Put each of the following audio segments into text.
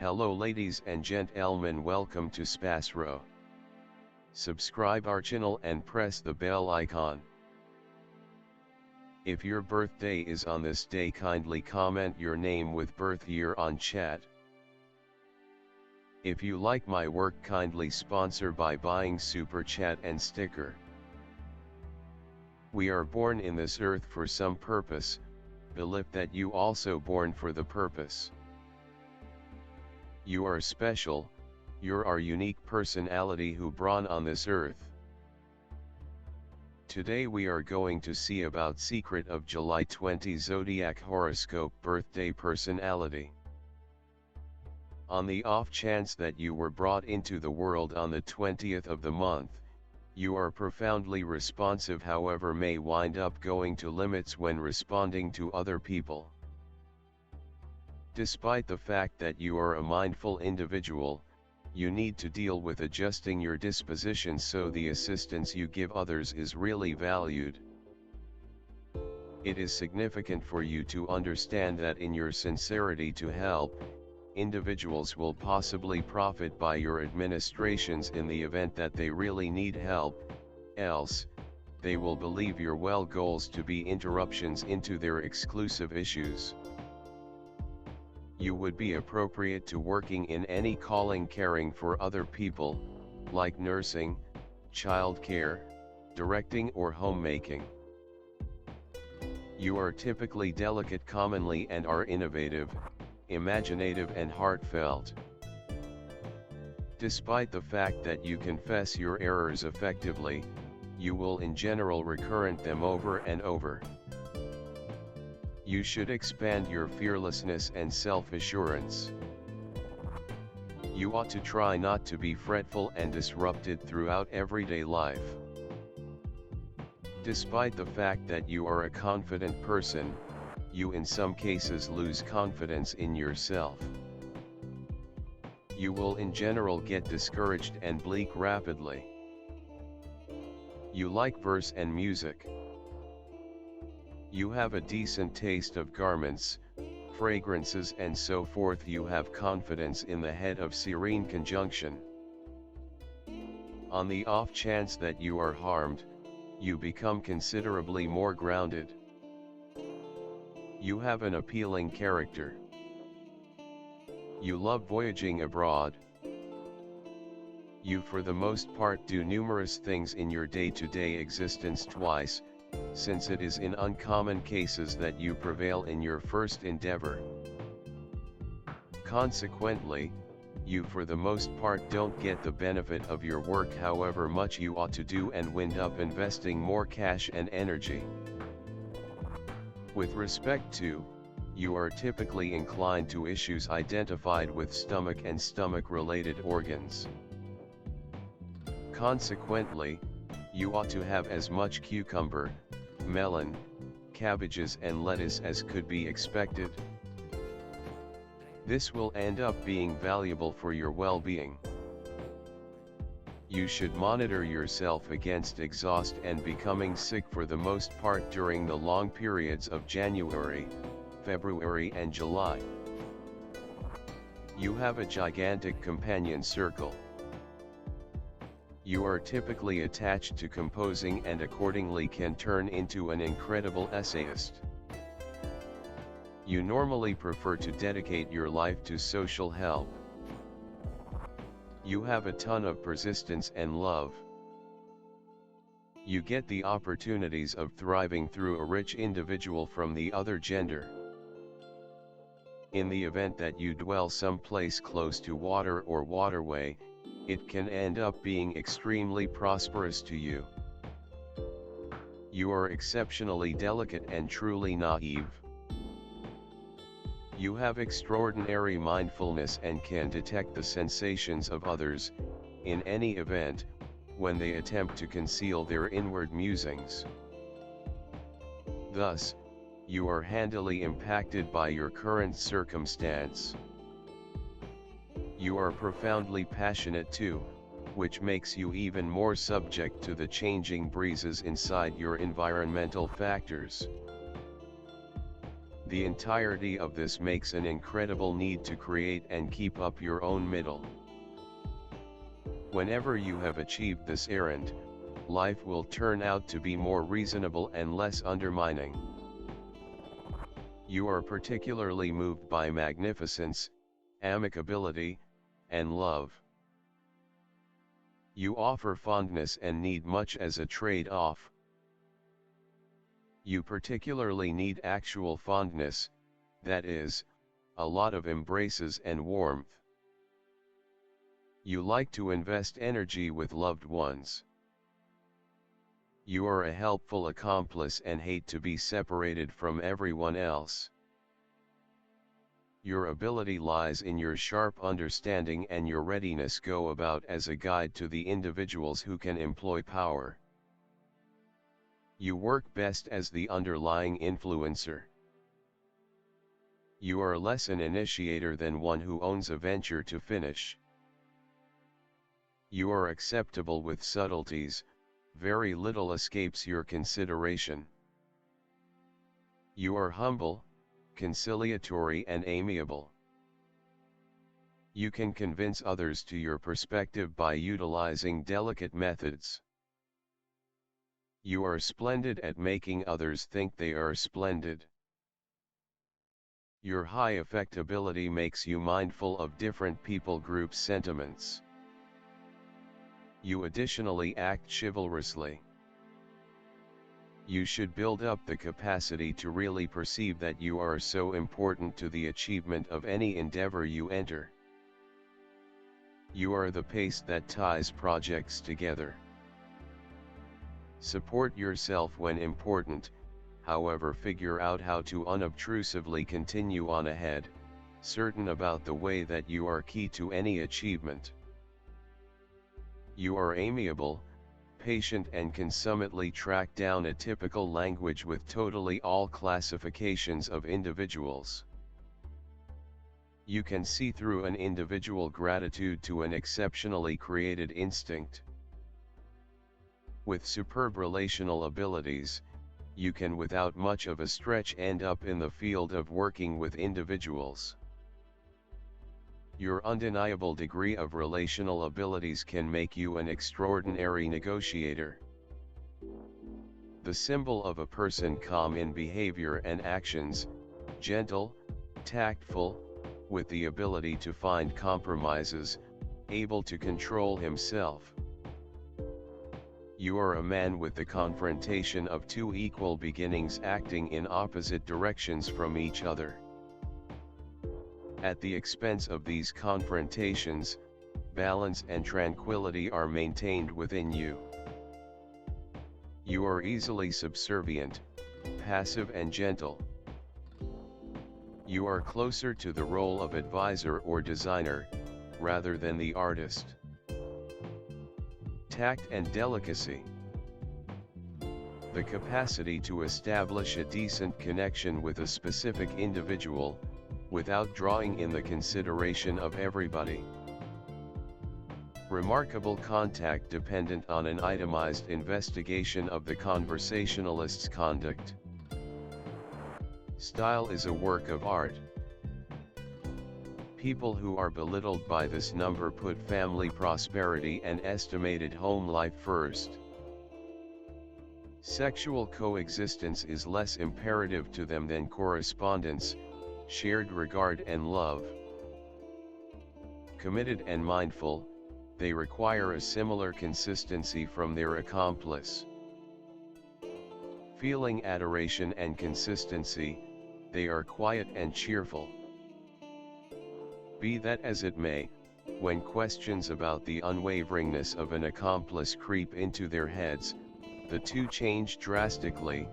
Hello ladies and gentlemen, welcome to SPASRO. Subscribe our channel and press the bell icon. If your birthday is on this day, kindly comment your name with birth year on chat. If you like my work, kindly sponsor by buying super chat and sticker. We are born in this earth for some purpose, believe that you also born for the purpose. You are special, you're our unique personality who born on this earth. Today we are going to see about secret of July 20 Zodiac horoscope birthday personality. On the off chance that you were brought into the world on the 20th of the month, you are profoundly responsive, however may wind up going to limits when responding to other people. Despite the fact that you are a mindful individual, you need to deal with adjusting your disposition so the assistance you give others is really valued. It is significant for you to understand that in your sincerity to help, individuals will possibly profit by your administrations in the event that they really need help, else, they will believe your well goals to be interruptions into their exclusive issues. You would be appropriate to working in any calling caring for other people, like nursing, child care, directing or homemaking. You are typically delicate commonly and are innovative, imaginative and heartfelt. Despite the fact that you confess your errors effectively, you will in general recurrent them over and over. You should expand your fearlessness and self-assurance. You ought to try not to be fretful and disrupted throughout everyday life. Despite the fact that you are a confident person, you in some cases lose confidence in yourself. You will in general get discouraged and bleak rapidly. You like verse and music. You have a decent taste of garments, fragrances and so forth. You have confidence in the head of serene conjunction. On the off chance that you are harmed, you become considerably more grounded. You have an appealing character. You love voyaging abroad. You for the most part do numerous things in your day-to-day existence twice, since it is in uncommon cases that you prevail in your first endeavor. Consequently, you for the most part don't get the benefit of your work however much you ought to do and wind up investing more cash and energy. With respect to, you are typically inclined to issues identified with stomach and stomach-related organs. Consequently, you ought to have as much cucumber, melon, cabbages and lettuce as could be expected. This will end up being valuable for your well-being. You should monitor yourself against exhaust and becoming sick for the most part during the long periods of January, February and July. You have a gigantic companion circle. You are typically attached to composing and accordingly can turn into an incredible essayist. You normally prefer to dedicate your life to social help. You have a ton of persistence and love. You get the opportunities of thriving through a rich individual from the other gender. In the event that you dwell someplace close to water or waterway, it can end up being extremely prosperous to you. You are exceptionally delicate and truly naive. You have extraordinary mindfulness and can detect the sensations of others, in any event, when they attempt to conceal their inward musings. Thus, you are handily impacted by your current circumstance. You are profoundly passionate too, which makes you even more subject to the changing breezes inside your environmental factors. The entirety of this makes an incredible need to create and keep up your own middle. Whenever you have achieved this errand, life will turn out to be more reasonable and less undermining. You are particularly moved by magnificence, amicability, and love. You offer fondness and need much as a trade-off. You particularly need actual fondness, that is, a lot of embraces and warmth. You like to invest energy with loved ones. You are a helpful accomplice and hate to be separated from everyone else. Your ability lies in your sharp understanding and your readiness go about as a guide to the individuals who can employ power. You work best as the underlying influencer. You are less an initiator than one who owns a venture to finish. You are acceptable with subtleties, very little escapes your consideration. You are humble, conciliatory and amiable. You can convince others to your perspective by utilizing delicate methods. You are splendid at making others think they are splendid. Your high affectability makes you mindful of different people groups' sentiments. You additionally act chivalrously. You should build up the capacity to really perceive that you are so important to the achievement of any endeavor you enter. You are the pace that ties projects together. Support yourself when important, however figure out how to unobtrusively continue on ahead, certain about the way that you are key to any achievement. You are amiable, patient and can summitely track down a typical language with totally all classifications of individuals. You can see through an individual gratitude to an exceptionally created instinct. With superb relational abilities, you can without much of a stretch end up in the field of working with individuals. Your undeniable degree of relational abilities can make you an extraordinary negotiator. The symbol of a person calm in behavior and actions, gentle, tactful, with the ability to find compromises, able to control himself. You are a man with the confrontation of two equal beginnings acting in opposite directions from each other. At the expense of these confrontations, balance and tranquility are maintained within you. You are easily subservient, passive and gentle. You are closer to the role of advisor or designer, rather than the artist. Tact and delicacy. The capacity to establish a decent connection with a specific individual, without drawing in the consideration of everybody. Remarkable contact dependent on an itemized investigation of the conversationalist's conduct. Style is a work of art. People who are belittled by this number put family prosperity and estimated home life first. Sexual coexistence is less imperative to them than correspondence, shared regard and love. Committed and mindful, they require a similar consistency from their accomplice. Feeling adoration and consistency, they are quiet and cheerful. Be that as it may, when questions about the unwaveringness of an accomplice creep into their heads, the two change drastically,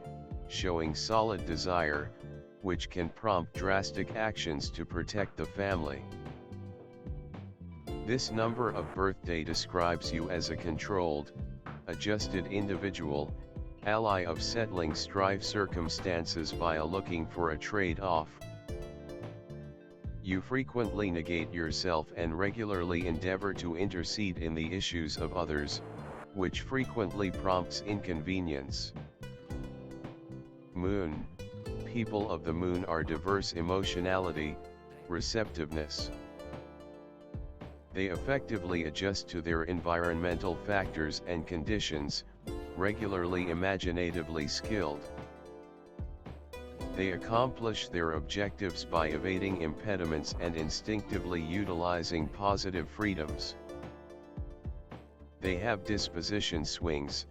showing solid desire, which can prompt drastic actions to protect the family. This number of birthday describes you as a controlled, adjusted individual, ally of settling strife circumstances via looking for a trade-off. You frequently negate yourself and regularly endeavor to intercede in the issues of others, which frequently prompts inconvenience. Moon, people of the moon are diverse emotionality, receptiveness. They effectively adjust to their environmental factors and conditions, regularly imaginatively skilled. They accomplish their objectives by evading impediments and instinctively utilizing positive freedoms. They have disposition swings.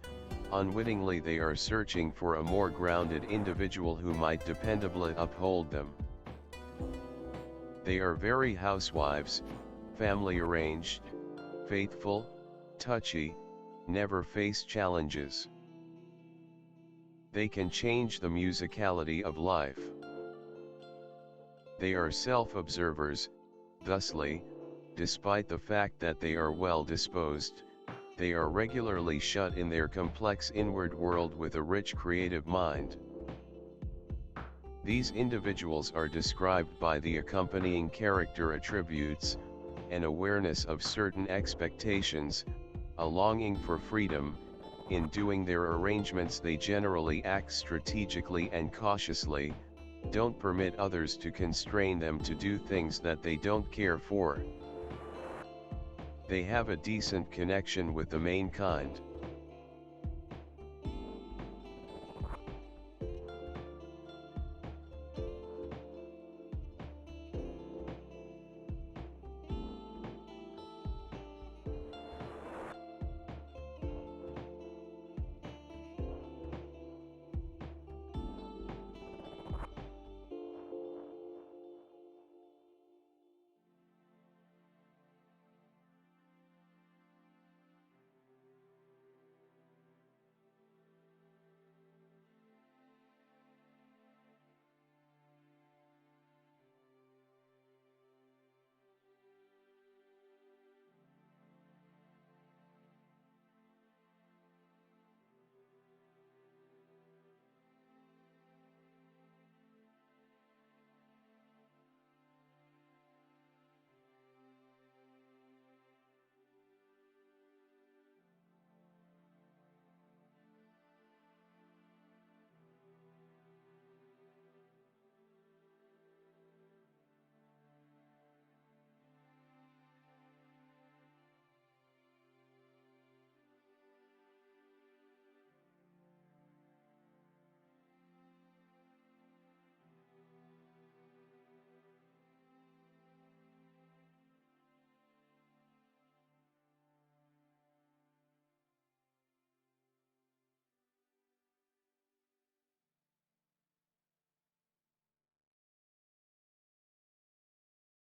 Unwittingly they are searching for a more grounded individual who might dependably uphold them. They are very housewives, family arranged, faithful, touchy, never face challenges. They can change the musicality of life. They are self-observers, thusly, despite the fact that they are well disposed, they are regularly shut in their complex inward world with a rich creative mind. These individuals are described by the accompanying character attributes: an awareness of certain expectations, a longing for freedom. In doing their arrangements they generally act strategically and cautiously, don't permit others to constrain them to do things that they don't care for. They have a decent connection with the mankind.